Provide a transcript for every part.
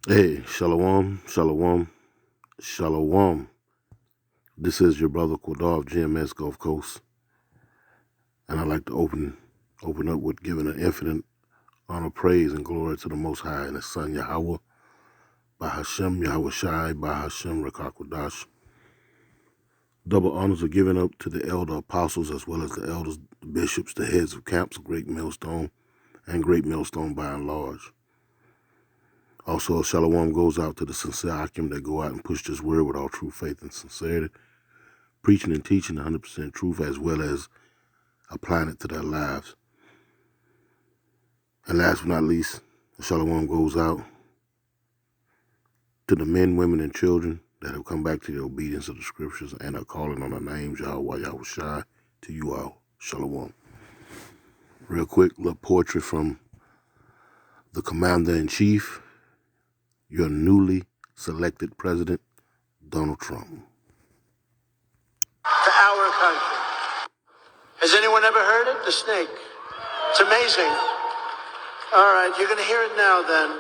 Hey, shalom, shalom, shalom. This is your brother Quadar of GMS Gulf Coast, and I'd like to open up with giving an infinite honor, praise, and glory to the Most High and His Son Yahweh, by Hashem Yahweh Shai, by Hashem Rekakwadash. Double honors are given up to the elder apostles as well as the elders, the bishops, the heads of camps of Great Millstone and Great Millstone by and large. Also, a shalom goes out to the sincere Akim that go out and push this word with all true faith and sincerity, preaching and teaching 100% truth as well as applying it to their lives. And last but not least, the shalom goes out to the men, women, and children that have come back to the obedience of the scriptures and are calling on the names Yahweh Yahweh Shai. To you all, shalom. Real quick, little poetry from the Commander-in-Chief, your newly selected President, Donald Trump. To our country. Has anyone ever heard it? The snake. It's amazing. All right, you're going to hear it now then.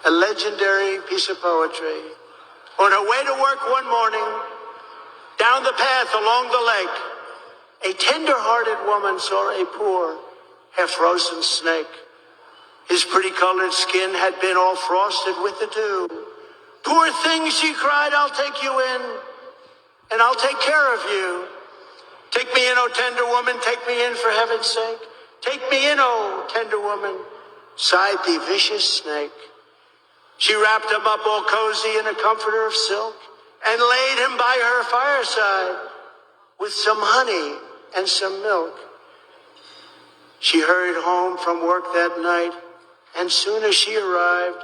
A legendary piece of poetry. On her way to work one morning, down the path along the lake, a tender-hearted woman saw a poor, half-frozen snake. His pretty colored skin had been all frosted with the dew. Poor thing, she cried, I'll take you in, and I'll take care of you. Take me in, oh tender woman, take me in for heaven's sake. Take me in, oh tender woman, sighed the vicious snake. She wrapped him up all cozy in a comforter of silk and laid him by her fireside with some honey and some milk. She hurried home from work that night, and soon as she arrived,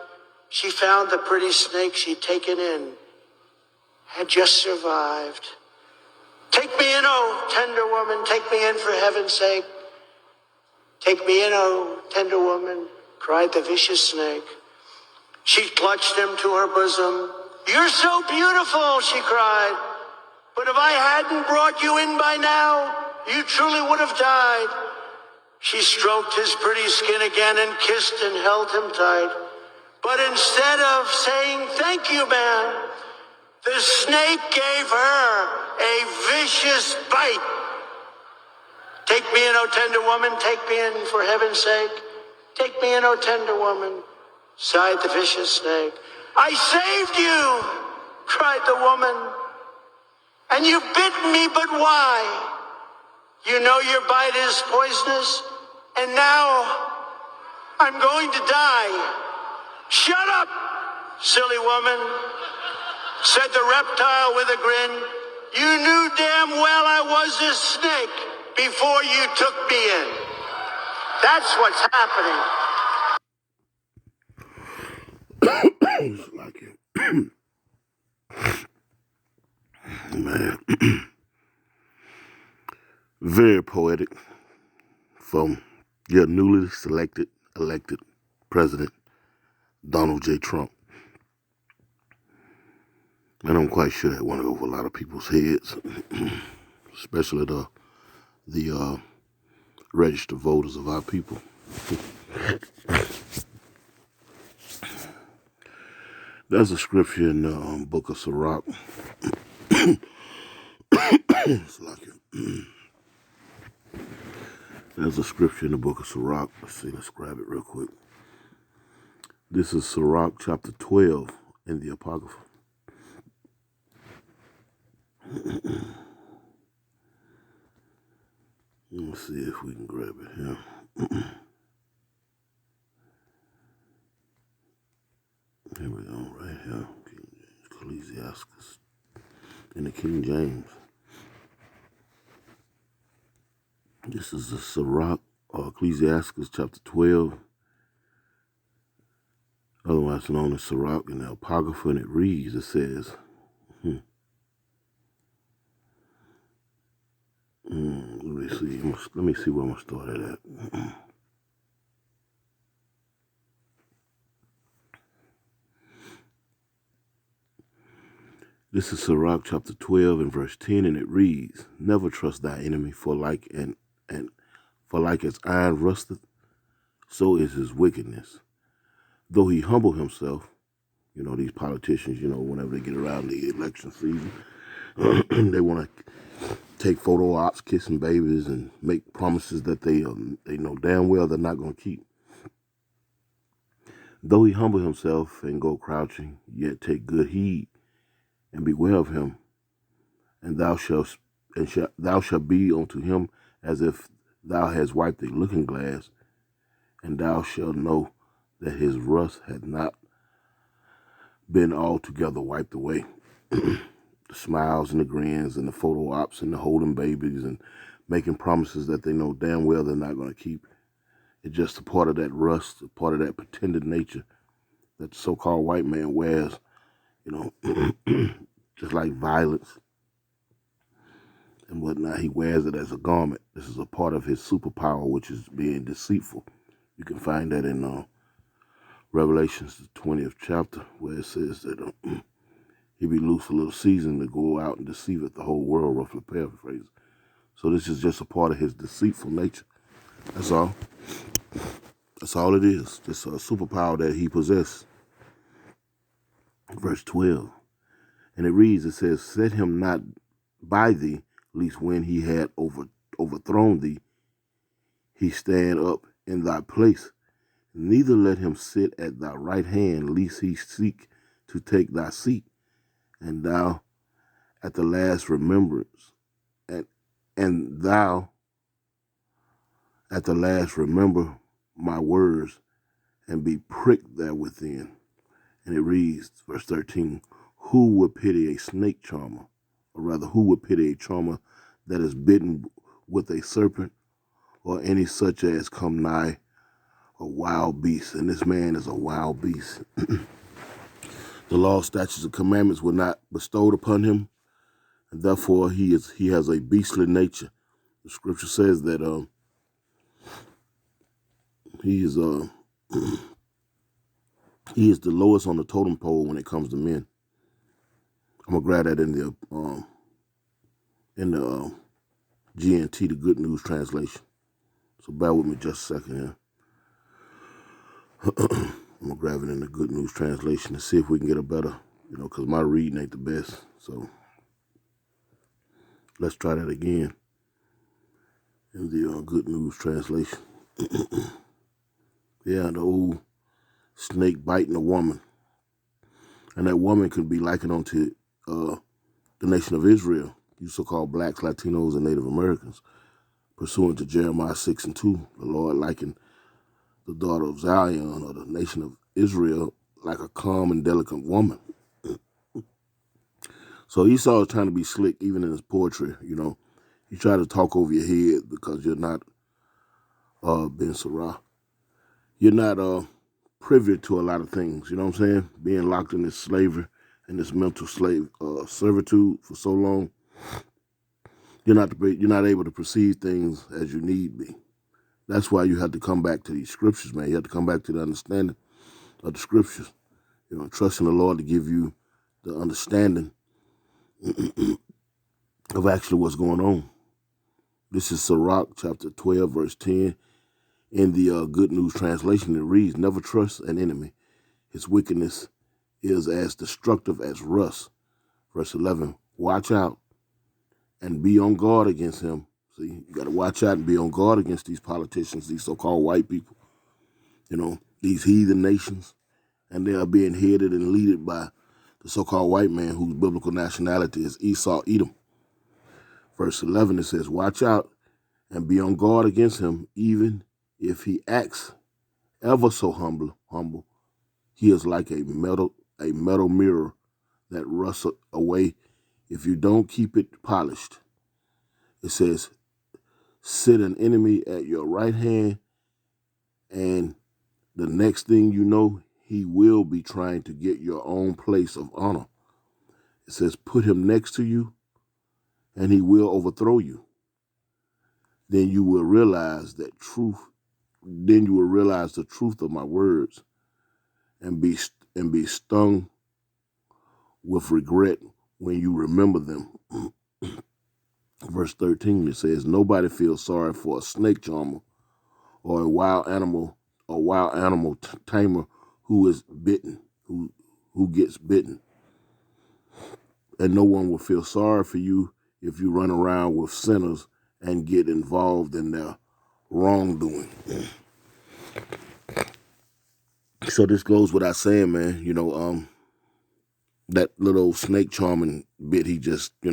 she found the pretty snake she'd taken in had just survived. Take me in, oh tender woman, take me in for heaven's sake. Take me in, oh tender woman, cried the vicious snake. She clutched him to her bosom. You're so beautiful, she cried. But if I hadn't brought you in by now, you truly would have died. She stroked his pretty skin again and kissed and held him tight. But instead of saying, thank you, man, the snake gave her a vicious bite. Take me in, oh tender woman, take me in for heaven's sake. Take me in, oh tender woman, sighed the vicious snake. I saved you, cried the woman, and you bit me, but why? You know your bite is poisonous, and now I'm going to die. Shut up, silly woman, said the reptile with a grin. You knew damn well I was a snake before you took me in. That's what's happening. It's like it. Man. Very poetic from your newly elected President, Donald J. Trump. And I'm quite sure that went over a lot of people's heads, especially the registered voters of our people. There's a scripture in the book of Sirach. It's like it. There's a scripture in the book of Sirach. Let's grab it real quick. This is Sirach chapter 12 in the Apocrypha. Let's see if we can grab it here. Here we go, right here. Ecclesiastes in the King James. This is the Sirach, or Ecclesiastes chapter 12, otherwise known as Sirach in the Apocrypha, and it reads, it says, let me see where I'm going to start it at. This is Sirach chapter 12 and verse 10, and it reads, never trust thy enemy, for like as iron rusteth, so is his wickedness. Though he humble himself, these politicians, whenever they get around the election season, they want to take photo ops, kissing babies, and make promises that they know damn well they're not going to keep. Though he humble himself and go crouching, yet take good heed and beware of him, and thou shalt be unto him as if thou hast wiped a looking glass, and thou shalt know that his rust hath not been altogether wiped away. The smiles and the grins and the photo ops and the holding babies and making promises that they know damn well they're not going to keep. It's just a part of that rust, a part of that pretended nature that the so-called white man wears, just like violence and whatnot. He wears it as a garment. This is a part of his superpower, which is being deceitful. You can find that in Revelations, the 20th chapter, where it says that he be loose a little season to go out and deceiveth the whole world, roughly paraphrased. So this is just a part of his deceitful nature. That's all. That's all it is. Just a superpower that he possessed. Verse 12. And it says, set him not by thee, lest when he had overthrown thee, he stand up in thy place. Neither let him sit at thy right hand, lest he seek to take thy seat. And thou at the last remembrance, and thou at the last remember my words, and be pricked there within. And it reads, verse 13, who would pity a snake charmer, or rather, who would pity a charmer that is bitten with a serpent, or any such as come nigh a wild beast? And this man is a wild beast. The law, statutes, and commandments were not bestowed upon him, and therefore he has a beastly nature. The scripture says that he is he is the lowest on the totem pole when it comes to men. I'm gonna grab that in the GNT, the Good News Translation. So bear with me just a second here. I'm gonna grab it in the Good News Translation and see if we can get a better, because my reading ain't the best. So let's try that again in the Good News Translation. Yeah, the old snake biting a woman. And that woman could be likened onto the nation of Israel, you so-called blacks, Latinos, and Native Americans. Pursuant to Jeremiah 6:2, the Lord likened the daughter of Zion, or the nation of Israel, like a calm and delicate woman. So Esau is trying to be slick even in his poetry, He try to talk over your head because you're not Ben Sarah. You're not privy to a lot of things, you know what I'm saying? Being locked in this slavery and this mental slave servitude for so long, you're not able to perceive things as you need be. That's why you have to come back to these scriptures, man. You have to come back to the understanding of the scriptures. Trusting the Lord to give you the understanding of actually what's going on. This is Sirach chapter 12, verse 10. In the Good News Translation, it reads, never trust an enemy. His wickedness is as destructive as rust. Verse 11, watch out and be on guard against him. See, you got to watch out and be on guard against these politicians, these so-called white people, these heathen nations. And they are being headed and leaded by the so-called white man whose biblical nationality is Esau, Edom. Verse 11, it says, watch out and be on guard against him, even if he acts ever so humble. He is like a metal mirror that rusts away if you don't keep it polished. It says, sit an enemy at your right hand, and the next thing you know, he will be trying to get your own place of honor. It says, put him next to you, and he will overthrow you. Then you will realize that truth. Then you will realize the truth of my words, and be stung with regret when you remember them. Verse 13, it says, nobody feels sorry for a snake charmer or a wild animal a wild animal tamer who is bitten, who gets bitten. And no one will feel sorry for you if you run around with sinners and get involved in their wrongdoing. So this goes without saying, man, that little snake charming bit he just, he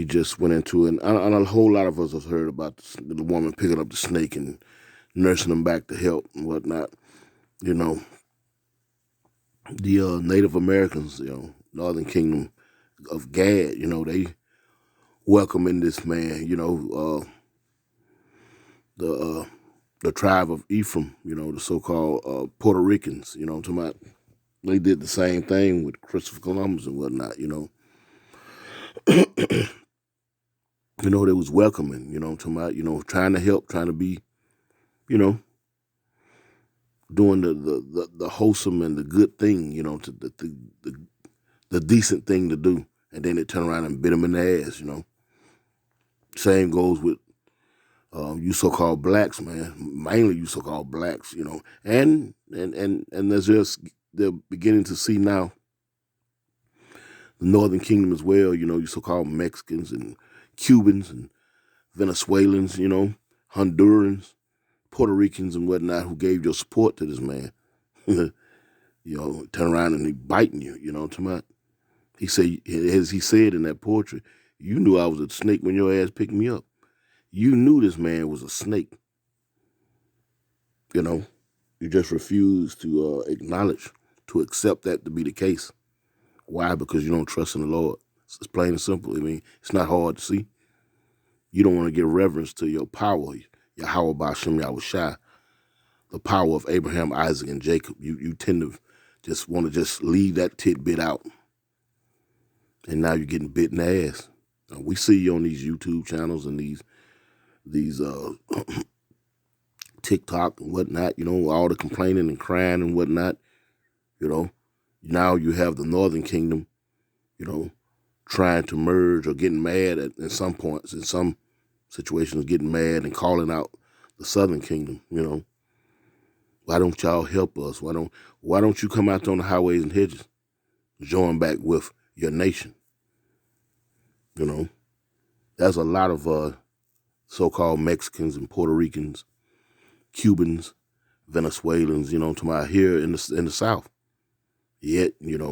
just went into it. And a whole lot of us have heard about the woman picking up the snake and nursing him back to health and whatnot. The Native Americans, Northern Kingdom of Gad, they welcoming this man, the tribe of Ephraim, the so-called Puerto Ricans, what I'm talking about. They did the same thing with Christopher Columbus and whatnot, they was welcoming, what I'm talking about, trying to help, trying to be, you know, doing the wholesome and the good thing, to the decent thing to do. And then they turn around and bit them in the ass, Same goes with you so-called blacks, man. Mainly you so-called blacks, and there's just they're beginning to see now the Northern Kingdom as well. You so-called Mexicans and Cubans and Venezuelans, Hondurans, Puerto Ricans and whatnot who gave your support to this man. Turn around and he biting you. You know what I'm talking about? He said, as he said in that poetry, you knew I was a snake when your ass picked me up. You knew this man was a snake. You just refused to acknowledge, to accept that to be the case. Why? Because you don't trust in the Lord. It's plain and simple. I mean, it's not hard to see. You don't want to give reverence to your power, Yahweh Ba'Shem Yahushai, the power of Abraham, Isaac, and Jacob. You tend to just want to just leave that tidbit out. And now you're getting bit in the ass. We see you on these YouTube channels and these TikTok and whatnot, all the complaining and crying and whatnot, Now you have the Northern Kingdom, trying to merge or getting mad at some points, in some situations, getting mad and calling out the Southern Kingdom, Why don't y'all help us? Why don't you come out on the highways and hedges, join back with your nation? There's a lot of so-called Mexicans and Puerto Ricans, Cubans, Venezuelans, to my here in the South. Yet, yet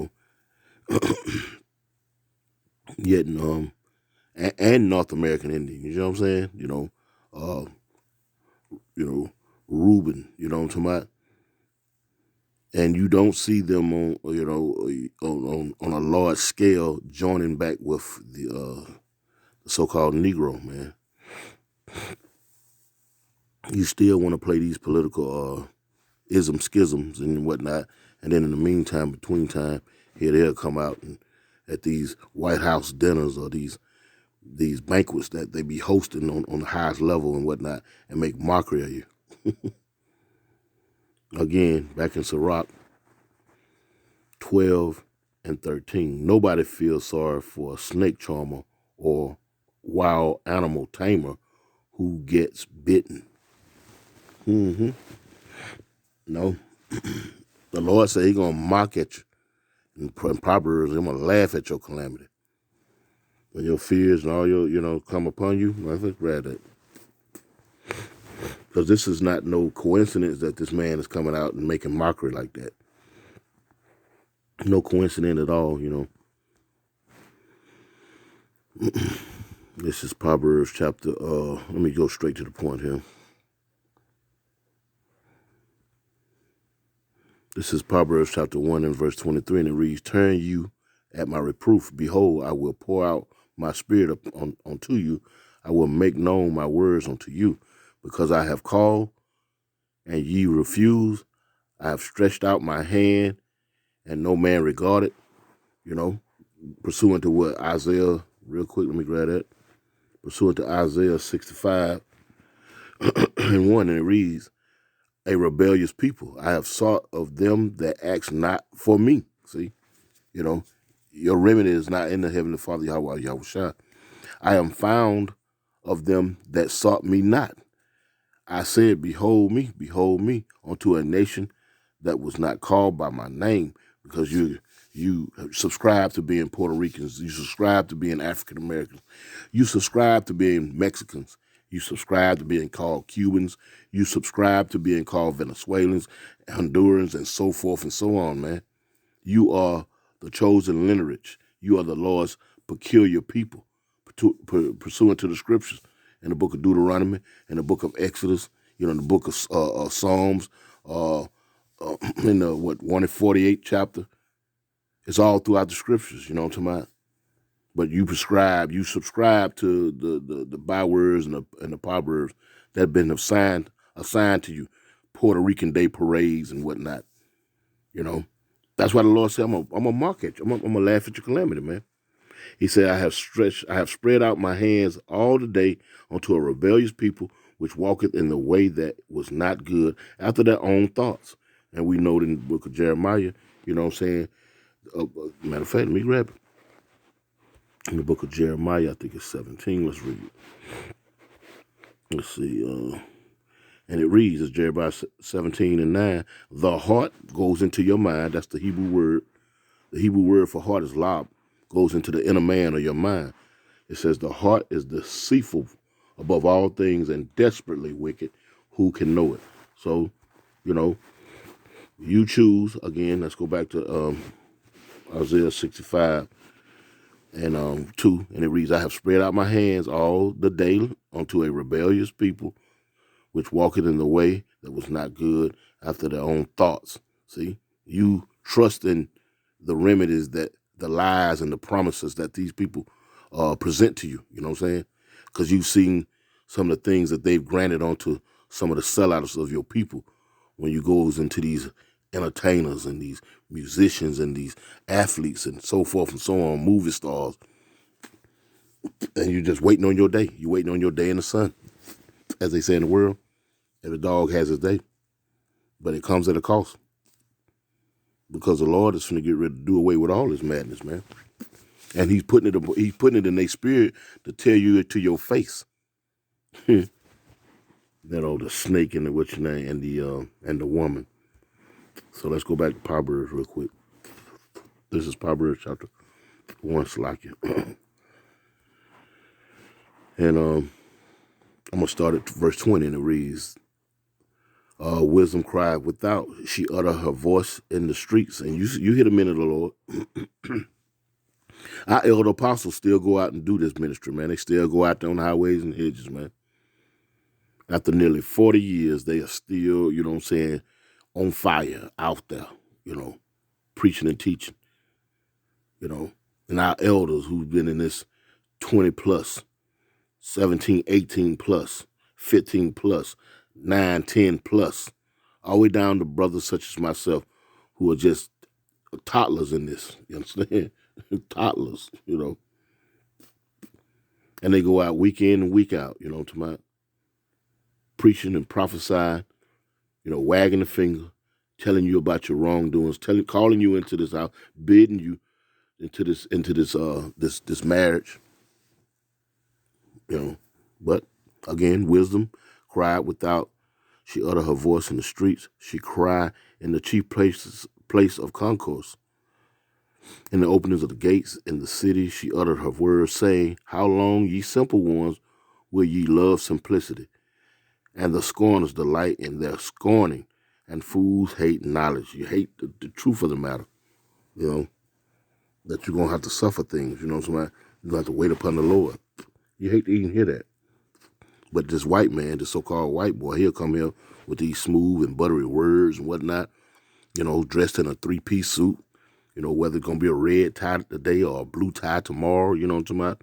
and North American Indian, you know what I'm saying? Reuben, you know what I'm talking about? And you don't see them on a large scale joining back with the so-called Negro, man. You still want to play these political schisms and whatnot, and then in the meantime, between time, here they'll come out and at these White House dinners or these banquets that they be hosting on the highest level and whatnot, and make mockery of you. Again, back in Sirach 12 and 13, nobody feels sorry for a snake charmer or wild animal tamer who gets bitten. No. The Lord said He's going to mock at you. In Proverbs, He's going to laugh at your calamity. When your fears and all your, come upon you, let's grab that. Because this is not no coincidence that this man is coming out and making mockery like that. No coincidence at all, This is Proverbs chapter, let me go straight to the point here. This is Proverbs chapter 1 and verse 23, and it reads, turn you at my reproof. Behold, I will pour out my spirit unto you. I will make known my words unto you, because I have called and ye refuse. I have stretched out my hand and no man regarded, pursuant to what Isaiah, real quick, let me grab that. Pursuant to Isaiah 65 and 1, and it reads, a rebellious people. I have sought of them that ask not for me. See, your remedy is not in the Heavenly Father, Yahweh Yahushua. I am found of them that sought me not. I said, behold me, unto a nation that was not called by my name, because you subscribe to being Puerto Ricans, you subscribe to being African Americans, you subscribe to being Mexicans, you subscribe to being called Cubans, you subscribe to being called Venezuelans, Hondurans, and so forth and so on, man. You are the chosen lineage. You are the Lord's peculiar people, pursuant to the scriptures in the book of Deuteronomy, in the book of Exodus, in the book of Psalms, uh, in the 148 chapter. It's all throughout the scriptures, you know what I'm talking about? But you subscribe to the bywords and the proverbs that have been assigned to you, Puerto Rican Day parades and whatnot. That's why the Lord said, I'm gonna mock at you. I'm gonna laugh at your calamity, man. He said, I have spread out my hands all the day unto a rebellious people which walketh in the way that was not good after their own thoughts. And we know in the book of Jeremiah, you know what I'm saying? Matter of fact, let me grab it. In the book of Jeremiah, I think it's 17. Let's read it. Let's see. And it reads, as Jeremiah 17:9, the heart goes into your mind. That's the Hebrew word. The Hebrew word for heart is lab, goes into the inner man or your mind. It says the heart is deceitful above all things and desperately wicked. Who can know it? So, you choose. Again, let's go back to Isaiah 65 and 2. And it reads, I have spread out my hands all the day unto a rebellious people, which walketh in the way that was not good after their own thoughts. See, you trust in the remedies that the lies and the promises that these people present to you. You know what I'm saying? Because you've seen some of the things that they've granted onto some of the sellouts of your people when you goes into these entertainers and these musicians and these athletes and so forth and so on, movie stars, and you're just waiting on your day. You're waiting on your day in the sun, as they say in the world. Every dog has his day, but it comes at a cost. Because the Lord is going to get ready to do away with all this madness, man. And he's putting it in their spirit to tell you it to your face. The snake and the woman. So let's go back to Proverbs real quick. This is Proverbs chapter 1, Slakia. And I'm gonna start at verse 20, and it reads, wisdom cried without, she uttered her voice in the streets. And you hear the men of the Lord. Our elder apostles still go out and do this ministry, man. They still go out there on the highways and hedges, man. After nearly 40 years, they are still, on fire out there, preaching and teaching, And our elders who've been in this 20 plus, 17, 18 plus, 15 plus, 9, 10 plus, all the way down to brothers such as myself who are just toddlers in this, you understand? Toddlers, And they go out week in and week out, to my preaching and prophesying, wagging the finger, telling you about your wrongdoings, calling you into this house, bidding you into this marriage, But again, wisdom cried without. She uttered her voice in the streets. She cried in the chief place of concourse. In the openings of the gates in the city, she uttered her words, saying, how long, ye simple ones, will ye love simplicity? And the scorners delight in their scorning, and fools hate knowledge. You hate the truth of the matter, that you're going to have to suffer things, You're going to have to wait upon the Lord. You hate to even hear that. But this white man, this so-called white boy, he'll come here with these smooth and buttery words and whatnot, dressed in a three-piece suit, whether it's going to be a red tie today or a blue tie tomorrow, what I'm talking about?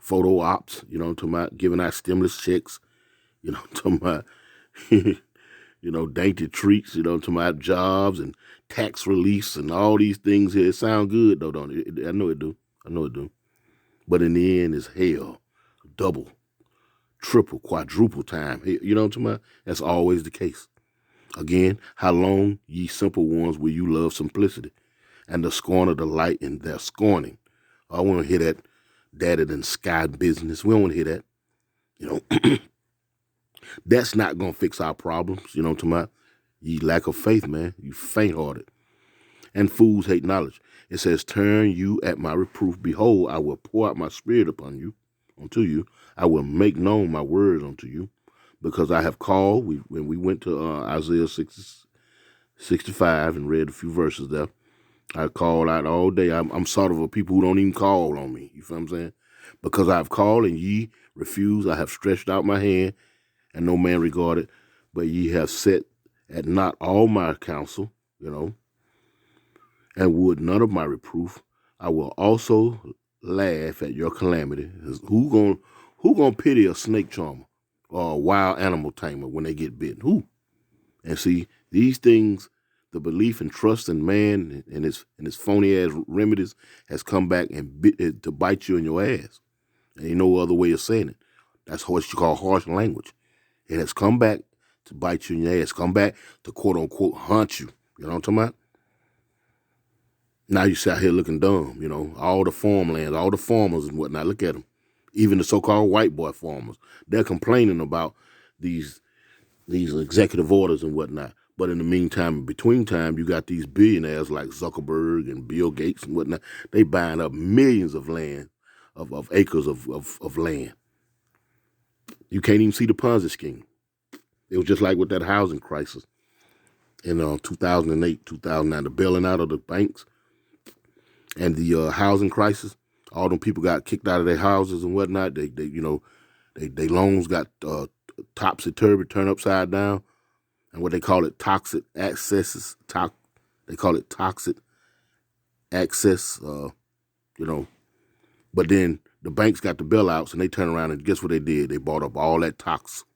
Photo ops, what I'm talking about? Giving out stimulus checks, what I'm talking about? Dainty treats, what I'm talking about? Jobs and tax reliefs and all these things here. It sound good, though, don't it? I know it do. But in the end, it's hell. Double, triple, quadruple time. You know what I'm talking about? That's always the case. Again, how long, ye simple ones, will you love simplicity? And the scorner delight in their scorning. I want to hear that daddy and sky business. We don't want to hear that. That's not going to fix our problems. You know what I'm talking about? Ye lack of faith, man. You faint-hearted. And fools hate knowledge. It says, turn you at my reproof. Behold, I will pour out my spirit upon you, unto you. I will make known my words unto you. Because I have called, when we went to Isaiah 65 and read a few verses there, I called out all day. I'm sort of a people who don't even call on me. You feel what I'm saying? Because I have called and ye refuse. I have stretched out my hand and no man regarded. But ye have set at naught all my counsel, and would none of my reproof. I will also laugh at your calamity. Who gonna pity a snake charmer or a wild animal tamer when they get bitten? Who? And see, these things, the belief and trust in man and his phony ass remedies has come back and to bite you in your ass. And ain't no other way of saying it. That's what you call harsh language. It has come back to bite you in your ass, come back to quote unquote haunt you. You know what I'm talking about? Now you sit out here looking dumb, all the farmlands, all the farmers and whatnot. Look at them. Even the so-called white boy farmers. They're complaining about these executive orders and whatnot. But in the meantime, in between time, you got these billionaires like Zuckerberg and Bill Gates and whatnot. They buying up millions of land, of acres of land. You can't even see the Ponzi scheme. It was just like with that housing crisis in 2008, 2009, the bailing out of the banks and the housing crisis. All them people got kicked out of their houses and whatnot. They loans got topsy-turvy, turned upside down. And what they call it, toxic accesses. They call it toxic access, But then the banks got the bailouts and they turned around and guess what they did? They bought up all that toxic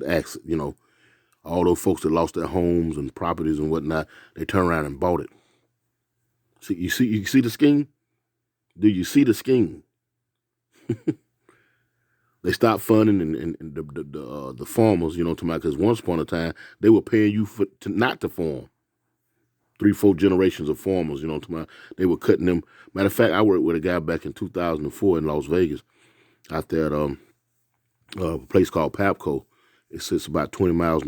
access, all those folks that lost their homes and properties and whatnot, they turned around and bought it. See, you see the scheme? Do you see the scheme? They stopped funding and the farmers, because once upon a time they were paying you not to farm. 3-4 generations of farmers, they were cutting them. Matter of fact, I worked with a guy back in 2004 in Las Vegas, out there at a place called Papco. It sits about 20 miles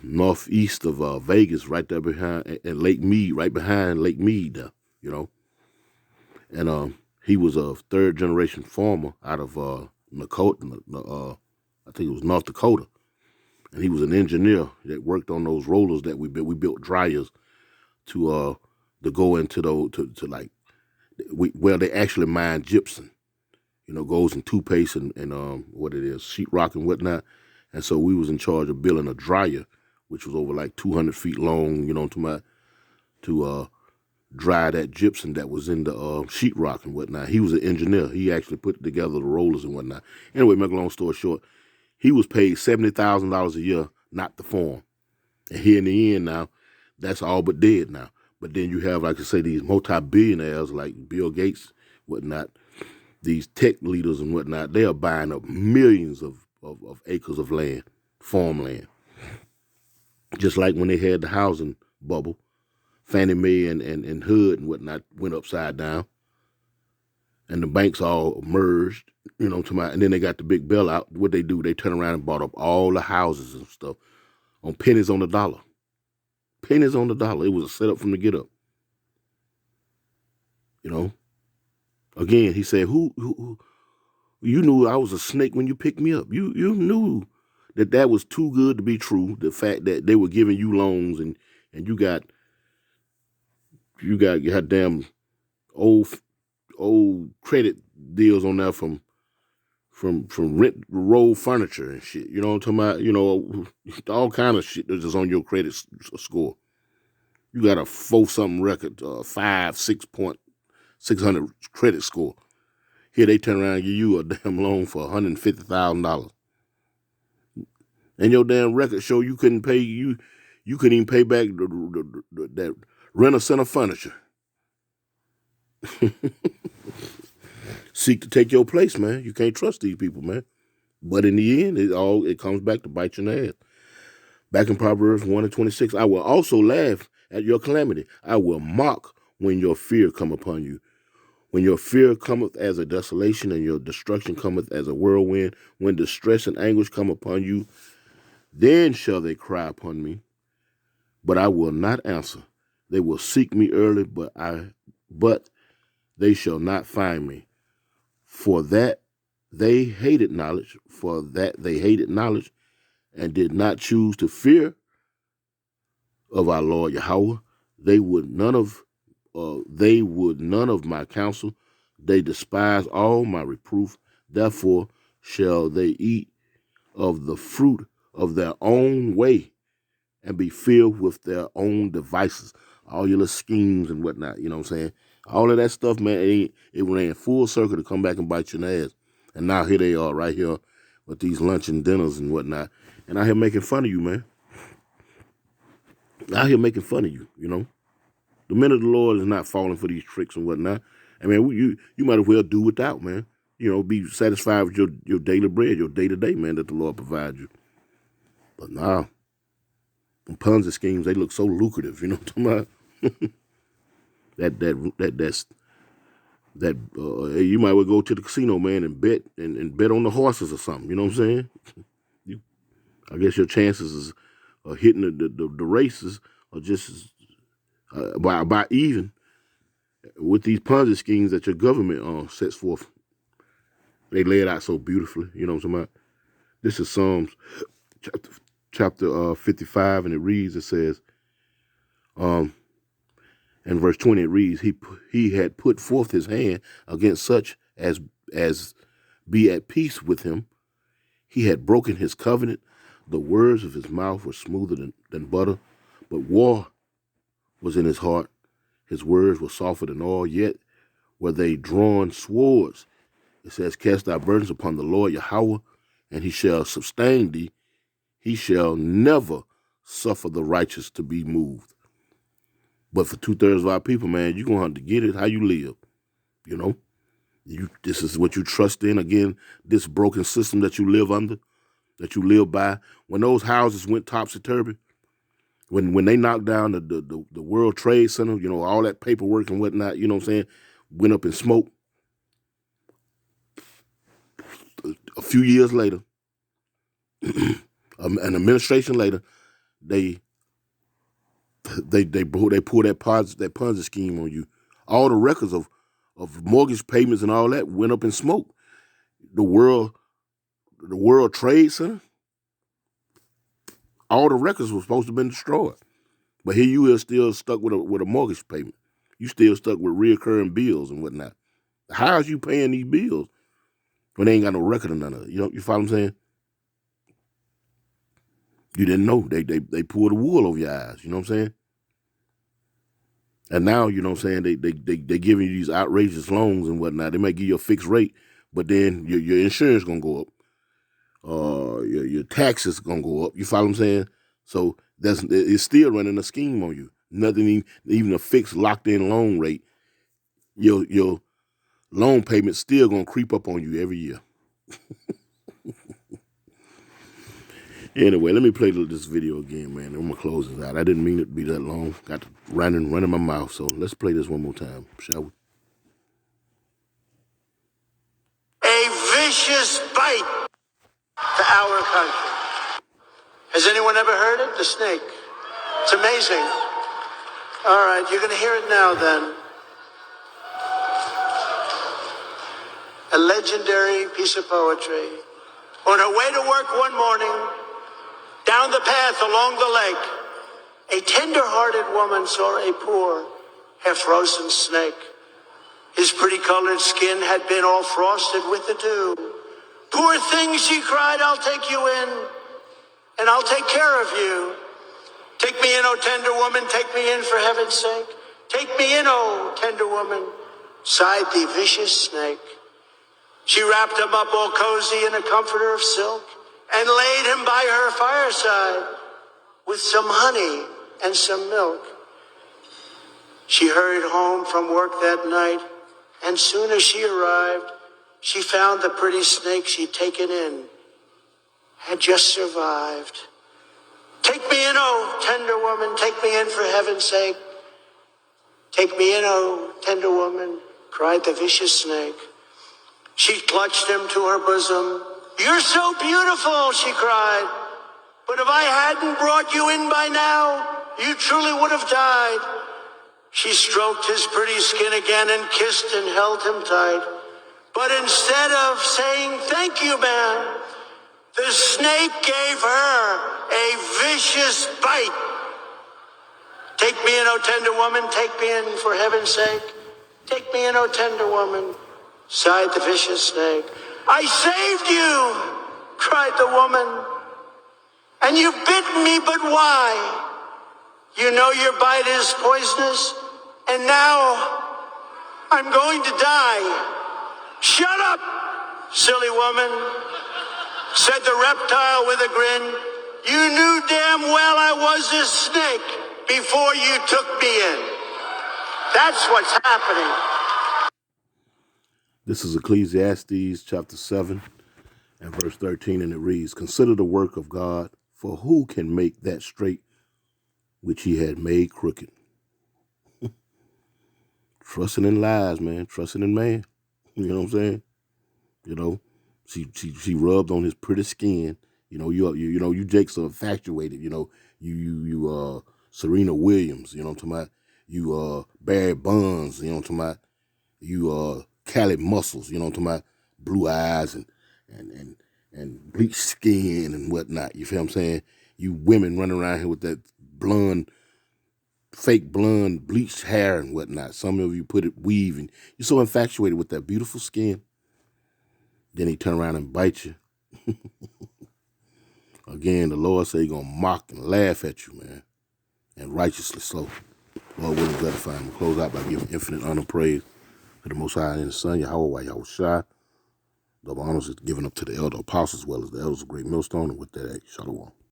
northeast of Vegas, right there behind at Lake Mead, right behind Lake Mead, there, And he was a 3rd generation farmer out of Dakota, I think it was North Dakota. And he was an engineer that worked on those rollers that we built. We built dryers to go into those they actually mine gypsum, goes in toothpaste and what it is, sheetrock and whatnot. And so we was in charge of building a dryer, which was over like 200 feet long, to dry that gypsum that was in the sheetrock and whatnot. He was an engineer. He actually put together the rollers and whatnot. Anyway, make a long story short, he was paid $70,000 a year not to farm. And here in the end now, that's all but dead now. But then you have, like I say, these multi-billionaires like Bill Gates, whatnot, these tech leaders and whatnot, they are buying up millions of acres of land, farmland. Just like when they had the housing bubble, Fannie Mae and HUD and whatnot went upside down. And the banks all merged, and then they got the big bailout. What they do, they turn around and bought up all the houses and stuff on pennies on the dollar. Pennies on the dollar. It was a setup from the get up. Again, he said, who you knew I was a snake when you picked me up. You knew that was too good to be true. The fact that they were giving you loans and you got goddamn old credit deals on there from rent roll furniture and shit. You know what I'm talking about? All kind of shit that's just on your credit score. You got a 4-something record, 600 credit score. Here they turn around and give you a damn loan for $150,000. And your damn record show you couldn't pay you couldn't even pay back that rent-a-center furniture. Seek to take your place, man. You can't trust these people, man. But in the end, it comes back to bite your ass. Back in Proverbs 1:26, I will also laugh at your calamity. I will mock when your fear come upon you. When your fear cometh as a desolation, and your destruction cometh as a whirlwind, when distress and anguish come upon you, then shall they cry upon me, but I will not answer. They will seek me early, but they shall not find me. For that they hated knowledge, and did not choose to fear of our Lord Yahweh. They would none of my counsel. They despise all my reproof. Therefore shall they eat of the fruit of their own way, and be filled with their own devices, all your little schemes and whatnot. You know what I'm saying? All of that stuff, man, it ran full circle to come back and bite you in the ass. And now here they are right here with these lunch and dinners and whatnot. And out here making fun of you, man. Out here making fun of you, you know. The men of the Lord is not falling for these tricks and whatnot. I mean, you might as well do without, man. You know, be satisfied with your daily bread, your day-to-day, man, that the Lord provides you. But nah, Ponzi schemes, they look so lucrative, you know what I'm talking about? You might well go to the casino, man, and bet and bet on the horses or something, you know what I'm saying? I guess your chances of hitting the races are just by even with these Ponzi schemes that your government sets forth. They lay it out so beautifully, you know what I'm talking about? This is Psalms chapter 55, and it says, in verse 20 it reads, he had put forth his hand against such as be at peace with him. He had broken his covenant. The words of his mouth were smoother than butter, but war was in his heart. His words were softer than oil, yet were they drawn swords. It says, cast thy burdens upon the Lord Yahweh, and he shall sustain thee. He shall never suffer the righteous to be moved. But for 2/3 of our people, man, you're going to have to get it how you live, you know? This is what you trust in. Again, this broken system that you live under, that you live by. When those houses went topsy-turvy, when they knocked down the World Trade Center, you know, all that paperwork and whatnot, you know what I'm saying, went up in smoke. A few years later, an administration later, they pulled that Ponzi scheme on you. All the records of mortgage payments and all that went up in smoke. The World Trade Center, all the records were supposed to have been destroyed. But here you are still stuck with a mortgage payment. You still stuck with reoccurring bills and whatnot. How is you paying these bills when they ain't got no record of none of it? You know, you follow what I'm saying? You didn't know. They pulled the wool over your eyes, you know what I'm saying? And now, you know what I'm saying, they giving you these outrageous loans and whatnot. They might give you a fixed rate, but then your insurance gonna go up. Your taxes gonna go up. You follow what I'm saying? So it's still running a scheme on you. Nothing, even a fixed locked in loan rate. Your loan payment's still gonna creep up on you every year. Anyway, let me play this video again, man. I'm gonna close this out. I didn't mean it to be that long. Got to running my mouth. So let's play this one more time, shall we? A vicious bite to our country. Has anyone ever heard it? The snake. It's amazing. All right, you're going to hear it now then. A legendary piece of poetry. On her way to work one morning, down the path along the lake, a tender-hearted woman saw a poor, half-frozen snake. His pretty-colored skin had been all frosted with the dew. Poor thing, she cried, I'll take you in, and I'll take care of you. Take me in, oh tender woman, take me in for heaven's sake. Take me in, oh tender woman, sighed the vicious snake. She wrapped him up all cozy in a comforter of silk and laid him by her fireside with some honey and some milk. She hurried home from work that night, and soon as she arrived, she found the pretty snake she'd taken in had just survived. Take me in, oh tender woman, take me in for heaven's sake. Take me in, oh tender woman, cried the vicious snake. She clutched him to her bosom. You're so beautiful, she cried. But if I hadn't brought you in by now, you truly would have died. She stroked his pretty skin again and kissed and held him tight. But instead of saying, thank you, man, the snake gave her a vicious bite. Take me in, O tender woman, take me in for heaven's sake. Take me in, O tender woman, sighed the vicious snake. I saved you, cried the woman. And you've bitten me, but why? You know your bite is poisonous, and now I'm going to die. Shut up, silly woman, said the reptile with a grin. You knew damn well I was a snake before you took me in. That's what's happening. This is Ecclesiastes chapter 7 and verse 13, and it reads, consider the work of God, for who can make that straight which he had made crooked? Trusting in lies, man. Trusting in man. You know what I'm saying? You know, she rubbed on his pretty skin. You know, you Jake's so infatuated. You know, you Serena Williams. You know what I'm talking about? You Barry Bonds. You know what I'm talking about? You Cali Muscles. You know what I'm talking about? Blue eyes and bleached skin and whatnot. You feel what I'm saying? You women running around here with that blonde, fake blonde, bleached hair and whatnot. Some of you put it weave, and you're so infatuated with that beautiful skin. Then he turn around and bite you. Again, the Lord say he's going to mock and laugh at you, man. And righteously so. Lord willing, gratify him. We'll close out by giving infinite honor and praise to the Most High and His Son, Yahweh, Yahweh Shai. Double honors is given up to the elder apostles as well as the elders of Great Millstone. And with that, shalom.